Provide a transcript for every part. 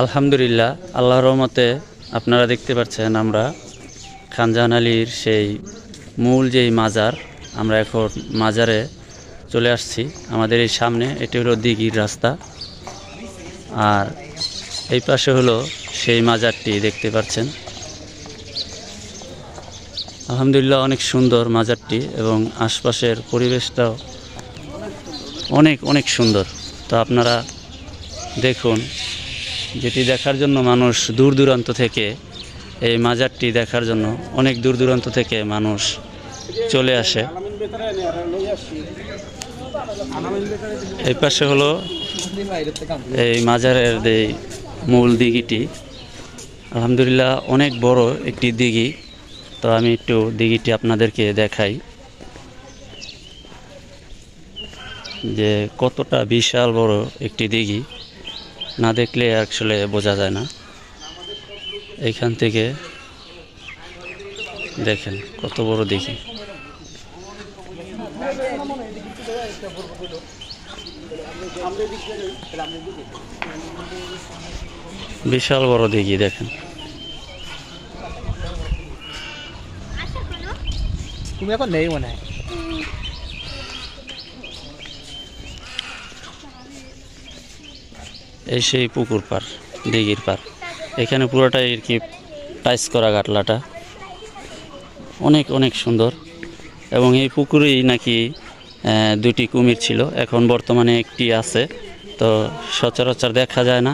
আলহামদুলিল্লাহ, আল্লাহর রহমতে আপনারা দেখতে পাচ্ছেন আমরা খানজাহান আলীর সেই মূল যেই মাজার, আমরা এখন মাজারে চলে আসছি। আমাদের এই সামনে এটি হলো দিঘির রাস্তা, আর এই পাশে হলো সেই মাজারটি দেখতে পাচ্ছেন। আলহামদুলিল্লাহ, অনেক সুন্দর মাজারটি এবং আশপাশের পরিবেশটাও অনেক অনেক সুন্দর। তো আপনারা দেখুন, যেটি দেখার জন্য মানুষ দূর দূরান্ত থেকে, এই মাজারটি দেখার জন্য অনেক দূর দূরান্ত থেকে মানুষ চলে আসে। এই পাশে হলো এই মাজারের এই মূল দিঘিটি। আলহামদুলিল্লাহ, অনেক বড় একটি দিঘি। তো আমি একটু দিঘিটি আপনাদেরকে দেখাই যে কতটা বিশাল বড় একটি দিঘি, না দেখলে আসলে বোঝা যায় না। এইখান থেকে দেখেন কত বড় দিঘি। বিশাল বড় দিঘি দেখেন। তুমি এখন নেই মনে হয়। এই সেই পুকুর পার, দিঘির পার। এখানে পুরোটাই আর কি টাইস করা গাটলাটা, অনেক অনেক সুন্দর। এবং এই পুকুরেই নাকি দুটি কুমির ছিল, এখন বর্তমানে একটি আছে। তো সচরাচর দেখা যায় না,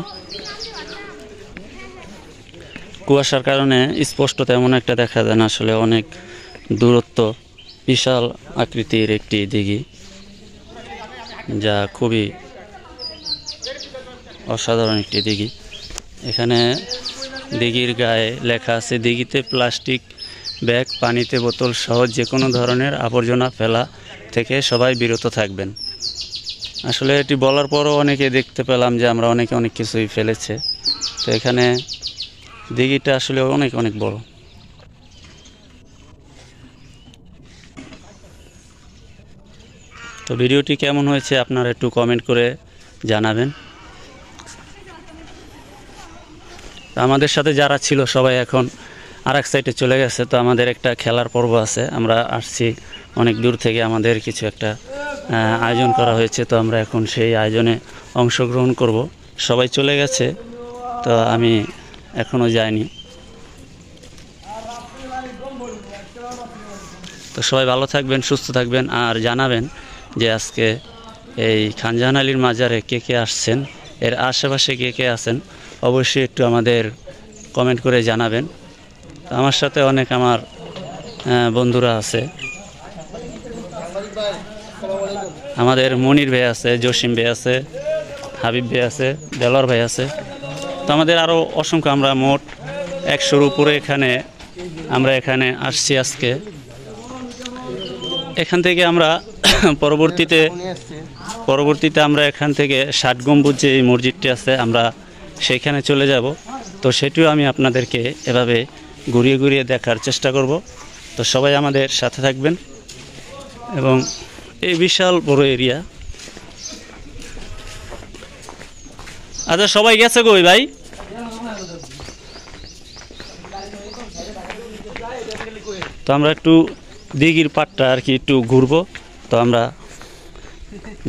কুয়াশার কারণে স্পষ্ট তেমন একটা দেখা যায় না। আসলে অনেক দূরত্ব, বিশাল আকৃতির একটি দিঘি, যা খুবই অসাধারণ একটি দিঘি। এখানে দিঘির গায়ে লেখা আছে, দিঘিতে প্লাস্টিক ব্যাগ, পানিতে বোতল সহ যে কোনো ধরনের আবর্জনা ফেলা থেকে সবাই বিরত থাকবেন। আসলে এটি বলার পরও অনেকে দেখতে পেলাম যে আমরা অনেকে অনেক কিছুই ফেলেছে। তো এখানে দিঘিটা আসলে অনেক অনেক বড়। তো ভিডিওটি কেমন হয়েছে আপনারা একটু কমেন্ট করে জানাবেন। আমাদের সাথে যারা ছিল সবাই এখন আরেক সাইডে চলে গেছে। তো আমাদের একটা খেলার পর্ব আছে, আমরা আসছি অনেক দূর থেকে, আমাদের কিছু একটা আয়োজন করা হয়েছে। তো আমরা এখন সেই আয়োজনে অংশগ্রহণ করব। সবাই চলে গেছে, তো আমি এখনও যাইনি। তো সবাই ভালো থাকবেন, সুস্থ থাকবেন, আর জানাবেন যে আজকে এই খানজাহান আলীর মাজারে কে কে আসছেন, এর আশেপাশে কে কে আছেন, অবশ্যই একটু আমাদের কমেন্ট করে জানাবেন। আমার সাথে অনেক আমার বন্ধুরা আছে, আমাদের মনির ভাই আছে, জসিম ভাই আছে, হাবিব ভাই আছে, দেলোয়ার ভাই আছে। তো আমাদের আরও অসংখ্য, আমরা মোট 100-র উপরে আমরা এখানে আসছি আজকে। এখান থেকে আমরা পরবর্তীতে আমরা এখান থেকে 60 গম্বুজ যে এই মসজিদটি আছে, আমরা সেইখানে চলে যাব। তো সেটিও আমি আপনাদেরকে এভাবে ঘুরিয়ে ঘুরিয়ে দেখার চেষ্টা করব। তো সবাই আমাদের সাথে থাকবেন। এবং এই বিশাল বড় এরিয়া। আচ্ছা, সবাই গেছে কই ভাই? তো আমরা একটু দিঘির পাড়টা আর কি একটু ঘুরবো। তো আমরা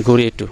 ঘুরি একটু।